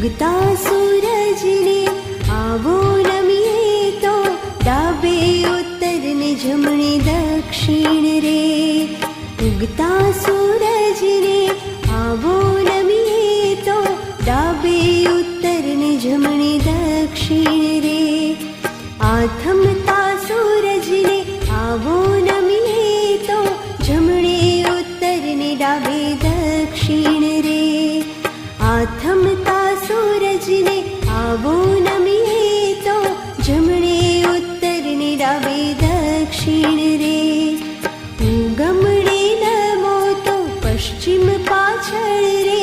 ઉગતા સૂરજને આવો નમીએ તો ડાબે ઉત્તર ને જમણે દક્ષિણ રે. ઉગતા સૂરજને આવો નમીએ તો ડાબે ઉત્તર ને જમણે દક્ષિણ રે. આથમતા સૂરજને આવો નમીએ તો જમણે ઉત્તર ને ડાબે દક્ષિણ રે. આથમતા સૂરજને આવો નમીએ તો જમણે ઉત્તર ને ડાબે દક્ષિણ રે. ઉગમણે નમો તો પશ્ચિમ પાછળ રે.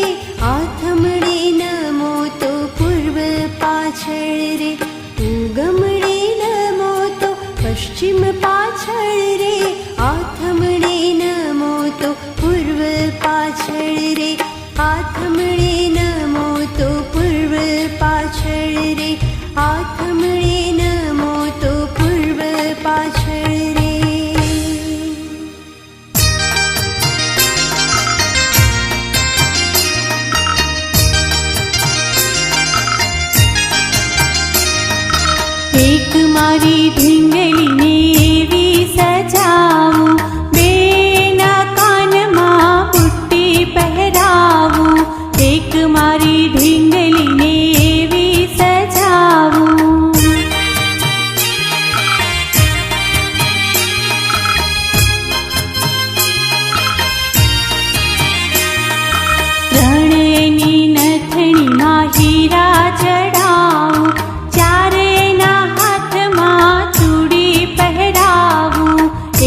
આથમણે નમો તો પૂર્વ પાછળ રે. ઉગમણે નમો તો પશ્ચિમ પાછળ રે. આથમણે નમો તો પૂર્વ પાછળ રે. આથમણે નમો તો પૂર્વ પાછળ રે. આથમણે નમો તો પૂર્વ પાછળ રે. એક મારી ઢીંગલીને એવી સજાવું, બેના કાનમાં બુટ્ટી પહેરાવું. એક મારી ઢીંગલીને એવી સજાવું. ત્રણેયની નથણીમાં હીરા જડાવું. ચારેયના હાથમાં ચૂડી પહેરાવું.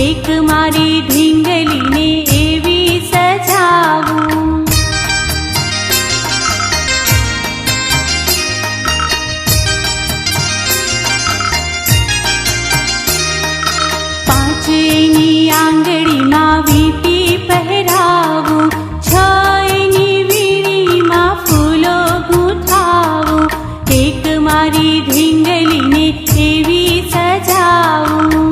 એક મારી ઢીંગલીને એવી સજાવું. પાંચેયની આંગળીમાં વીંટી પહેરાવું. છયની વીણીમાં ફૂલો ગૂંથાવું. એક મારી ઢીંગલીને એવી સજાવું.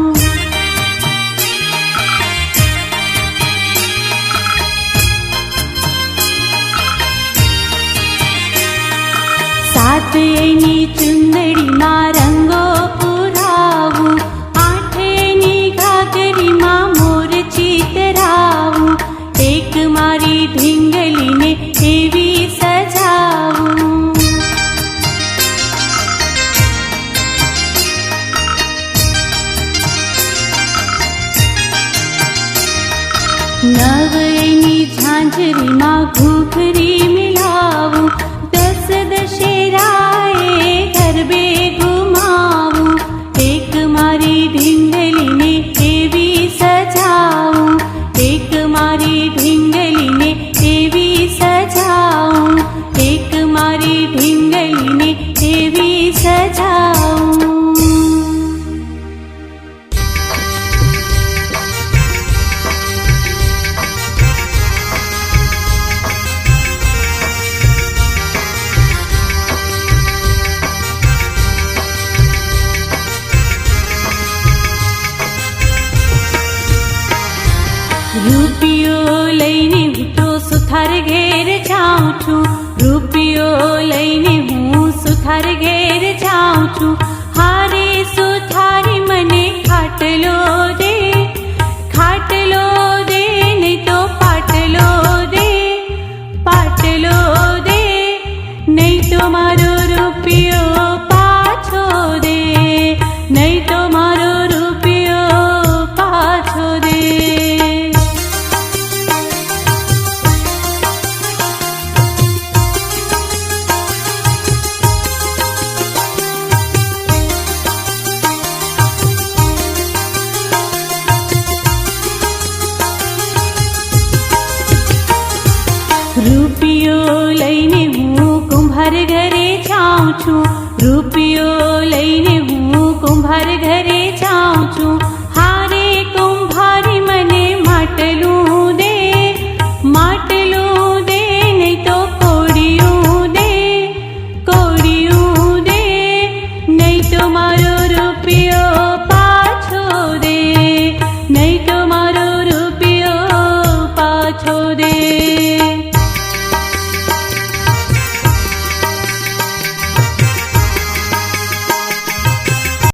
સાતેયની ચુંદડીમાં રંગો પુરાવું. આઠેયની ઘાઘરીમાં મોર ચિતરાવું. એક મારી ઢીંગલીને એવી સજાવું. નવયની ઝાંઝરીમાં ઘૂઘરી મિલાવું. દસ દશેરાએ ગરબે ઘુમાવું. એક મારી ઢીંગલીને એવી સજાવું. એક મારી ઢીંગલીને એવી સજાવું. એક મારી ઢીંગલીને એવી સજાવું. રૂપિયો લઈને હું તો સુથાર ઘેર જાઉં છું. રૂપિયો લઈને હું સુથાર ઘેર જાઉં છું. હારે સુથારી મને ખાટલો દે. ખાટલો દે નહીં તો પાટલો દે. પાટલો દે નહીં તો મારો રૂપિયો પાછો દે. નહીં તો મારો રૂપિયો પાછો દે. રૂપિયો લઈને હું કુંભાર ઘરે જાઉં છું. રૂપિયો